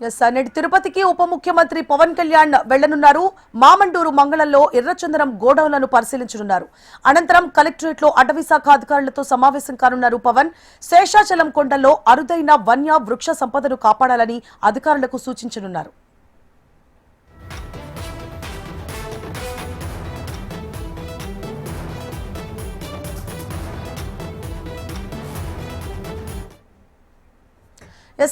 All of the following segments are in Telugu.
నేటి తిరుపతికి ఉప ముఖ్యమంత్రి పవన్ కళ్యాణ్ వెళ్లనున్నారు. మామండూరు మంగళంలో ఎర్రచందనం గోడౌన్లను పరిశీలించనున్నారు. అనంతరం కలెక్టరేట్ లో అటవీ శాఖ అధికారులతో సమావేశం కానున్నారు. పవన్ శేషాచలం కొండల్లో అరుదైన వన్య వృక్ష సంపదను కాపాడాలని అధికారులకు సూచించనున్నారు.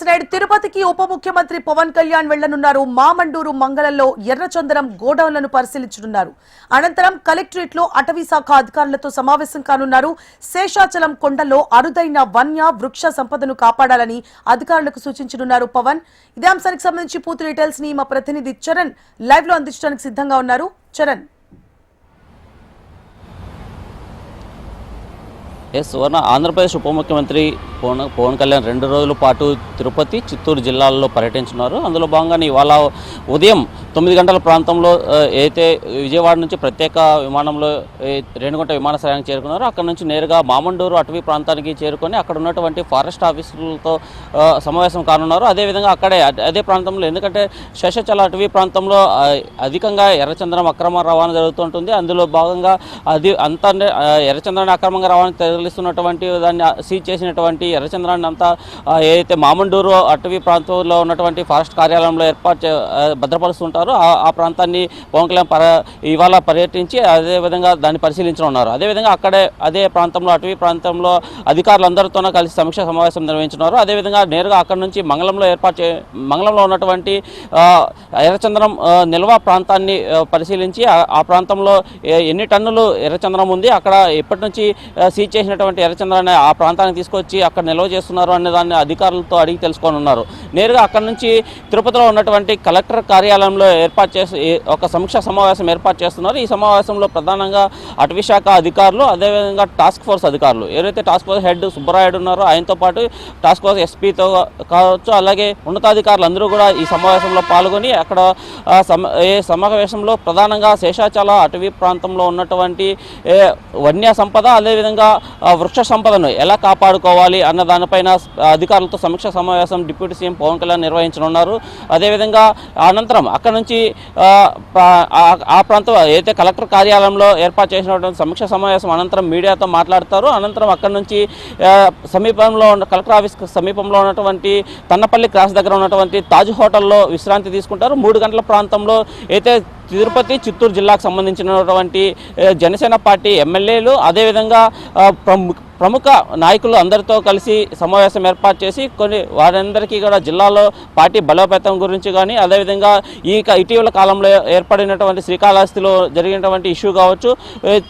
నేడు తిరుపతికి ఉప ముఖ్యమంత్రి పవన్ కళ్యాణ్ వెళ్లనున్నారు. మామండూరు మంగళంలో ఎర్రచందనం గోడౌన్లను పరిశీలించనున్నారు. అనంతరం కలెక్టరేట్ లో అటవీ శాఖ అధికారులతో సమావేశం కానున్నారు. శేషాచలం కొండల్లో అరుదైన వన్య వృక్ష సంపదను కాపాడాలని అధికారులకు సూచించనున్నారు. పవన్ ఇదే అంశానికి సంబంధించి పూర్తి డీటెయిల్స్ ని మా ప్రతినిధి చరణ్ లైవ్ లో అందించడానికి సిద్ధంగా ఉన్నారు. చరణ్. ఆంధ్రప్రదేశ్ ఉప ముఖ్యమంత్రి పవన్ కళ్యాణ్ 2 రోజుల పాటు తిరుపతి, చిత్తూరు జిల్లాల్లో పర్యటించున్నారు. అందులో భాగంగానే ఇవాళ ఉదయం 9 గంటల ప్రాంతంలో అయితే విజయవాడ నుంచి ప్రత్యేక విమానంలో రేణిగుంట విమానాశ్రయానికి చేరుకున్నారు. అక్కడ నుంచి నేరుగా మామండూరు అటవీ ప్రాంతానికి చేరుకొని అక్కడ ఉన్నటువంటి ఫారెస్ట్ ఆఫీసర్లతో సమావేశం కానున్నారు. అదేవిధంగా అదే ప్రాంతంలో, ఎందుకంటే శేషాచల అటవీ ప్రాంతంలో అధికంగా ఎర్రచందనం అక్రమ రవాణా జరుగుతుంటుంది. అందులో భాగంగా ఎర్రచందనాన్ని అక్రమంగా రవాణా తరలిస్తున్నటువంటి దాన్ని సీజ్ చేసినటువంటి ఎర్రచందనాన్ని అంతా ఏదైతే మామండూరు అటవీ ప్రాంతంలో ఉన్నటువంటి ఫారెస్ట్ కార్యాలయంలో భద్రపరుస్తుంటారో ఆ ప్రాంతాన్ని పవన్ కళ్యాణ్ ఇవాళ పర్యటించి అదేవిధంగా దాన్ని పరిశీలించనున్నారు. అదేవిధంగా అదే ప్రాంతంలో, అటవీ ప్రాంతంలో అధికారులందరితోనూ కలిసి సమీక్ష సమావేశం నిర్వహించున్నారు. అదేవిధంగా నేరుగా అక్కడి నుంచి మంగళంలో ఉన్నటువంటి ఎర్రచందనం నిల్వ ప్రాంతాన్ని పరిశీలించి ఆ ప్రాంతంలో ఎన్ని టన్నులు ఎర్రచందనం ఉంది, అక్కడ ఎప్పటి నుంచి సీజ్ చేసినటువంటి ఎర్రచందనాన్ని ఆ ప్రాంతానికి తీసుకొచ్చి అక్కడ నిల్వ చేస్తున్నారు అనే దాన్ని అధికారులతో అడిగి తెలుసుకోనున్నారు. నేరుగా అక్కడ నుంచి తిరుపతిలో ఉన్నటువంటి కలెక్టర్ కార్యాలయంలో ఒక సమీక్షా సమావేశం ఏర్పాటు చేస్తున్నారు. ఈ సమావేశంలో ప్రధానంగా అటవీ శాఖ అధికారులు, అదేవిధంగా టాస్క్ ఫోర్స్ అధికారులు, ఎవరైతే టాస్క్ ఫోర్స్ హెడ్ సుబ్బరాయుడు ఉన్నారో ఆయనతో పాటు టాస్క్ ఫోర్స్ ఎస్పీతో కావచ్చు, అలాగే ఉన్నతాధికారులు అందరూ కూడా ఈ సమావేశంలో పాల్గొని అక్కడ సమావేశంలో ప్రధానంగా శేషాచల అటవీ ప్రాంతంలో ఉన్నటువంటి వన్య సంపద, అదేవిధంగా వృక్ష సంపదను ఎలా కాపాడుకోవాలి అన్న దానిపైన అధికారులతో సమీక్ష సమావేశం డిప్యూటీ సీఎం పవన్ కళ్యాణ్ నిర్వహించనున్నారు. అదేవిధంగా అనంతరం అక్కడ నుంచి ఆ ప్రాంతం ఏదైతే కలెక్టర్ కార్యాలయంలో ఏర్పాటు చేసినటువంటి సమీక్ష సమావేశం అనంతరం మీడియాతో మాట్లాడతారు. అనంతరం అక్కడ నుంచి కలెక్టర్ ఆఫీస్ సమీపంలో ఉన్నటువంటి తన్నపల్లి క్రాస్ దగ్గర ఉన్నటువంటి తాజ్ హోటల్లో విశ్రాంతి తీసుకుంటారు. 3 గంటల ప్రాంతంలో అయితే తిరుపతి, చిత్తూరు జిల్లాకు సంబంధించినటువంటి జనసేన పార్టీ ఎమ్మెల్యేలు, అదేవిధంగా ప్రముఖ నాయకులు అందరితో కలిసి సమావేశం ఏర్పాటు చేసి వారందరికీ కూడా జిల్లాలో పార్టీ బలోపేతం గురించి కానీ, అదేవిధంగా ఇటీవల కాలంలో ఏర్పడినటువంటి శ్రీకాళహస్తిలో జరిగినటువంటి ఇష్యూ కావచ్చు,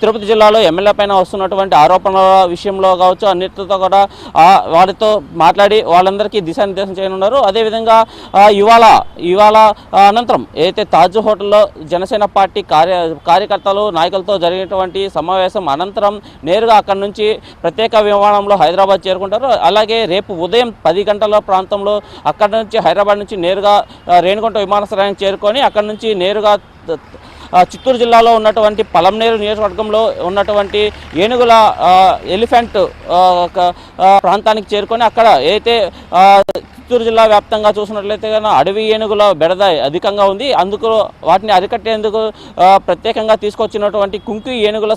తిరుపతి జిల్లాలో ఎమ్మెల్యే పైన వస్తున్నటువంటి ఆరోపణల విషయంలో కావచ్చు, అన్నిటితో కూడా వారితో మాట్లాడి వాళ్ళందరికీ దిశానిర్దేశం చేయనున్నారు. అదేవిధంగా ఇవాళ అనంతరం ఏదైతే తాజ్ హోటల్లో జనసేన పార్టీ కార్యకర్తలు, నాయకులతో జరిగినటువంటి సమావేశం అనంతరం నేరుగా అక్కడి నుంచి ప్రత్యేక విమానంలో హైదరాబాద్ చేరుకుంటారు. అలాగే రేపు ఉదయం 10 గంటల ప్రాంతంలో అక్కడి నుంచి హైదరాబాద్ నుంచి నేరుగా రేణిగుంట విమానాశ్రయానికి చేరుకొని అక్కడి నుంచి నేరుగా చిత్తూరు జిల్లాలో ఉన్నటువంటి పలంనేరు నియోజకవర్గంలో ఉన్నటువంటి ఏనుగుల ఎలిఫెంట్ ప్రాంతానికి చేరుకొని అక్కడ ఏదైతే చిత్తూరు జిల్లా వ్యాప్తంగా చూసినట్లయితే కన్నా అడవి ఏనుగుల బెడద అధికంగా ఉంది. అందుకు వాటిని అరికట్టేందుకు ప్రత్యేకంగా తీసుకొచ్చినటువంటి కుంకి ఏనుగుల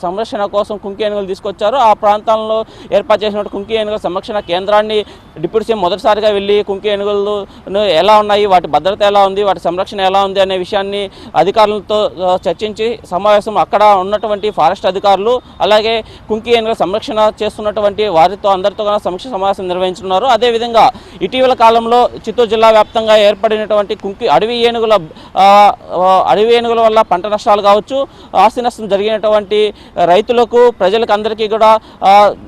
సంరక్షణ కోసం కుంకి ఏనుగులు తీసుకొచ్చారు. ఆ ప్రాంతాల్లో ఏర్పాటు చేసినటువంటి కుంకి ఏనుగుల సంరక్షణ కేంద్రాన్ని డిప్యూటీ సీఎం మొదటిసారిగా వెళ్ళి కుంకి ఏనుగులు ఎలా ఉన్నాయి, వాటి భద్రత ఎలా ఉంది, వాటి సంరక్షణ ఎలా ఉంది అనే విషయాన్ని అధికారులతో చర్చించి సమావేశం అక్కడ ఉన్నటువంటి ఫారెస్ట్ అధికారులు, అలాగే కుంకి ఏనుగుల సంరక్షణ చేస్తున్నటువంటి వారితో అందరితో సమీక్ష సమావేశం నిర్వహించున్నారు. అదేవిధంగా ఇటీవల కాలంలో చిత్తూరు జిల్లా వ్యాప్తంగా ఏర్పడినటువంటి అడవి ఏనుగుల వల్ల పంట నష్టాలు కావచ్చు, ఆస్తి నష్టం జరిగినటువంటి రైతులకు, ప్రజలకు అందరికీ కూడా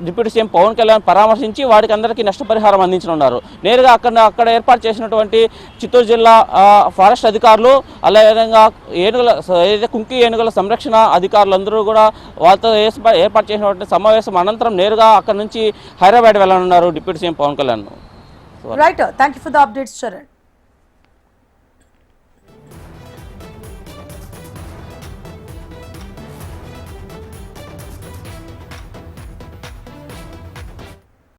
డిప్యూటీ సీఎం పవన్ కళ్యాణ్ పరామర్శించి వారికి అందరికీ నష్టపరిహారం అందించనున్నారు. నేరుగా అక్కడ ఏర్పాటు చేసినటువంటి చిత్తూరు జిల్లా ఫారెస్ట్ అధికారులు, అదేవిధంగా ఏదైతే కుంకి ఏనుగుల సంరక్షణ అధికారులందరూ కూడా వాళ్ళతో ఏర్పాటు చేసినటువంటి సమావేశం అనంతరం నేరుగా అక్కడ నుంచి హైదరాబాద్ వెళ్ళనున్నారు deputy CM Pawan Kalyan. Right. Thank you for the updates, Charan.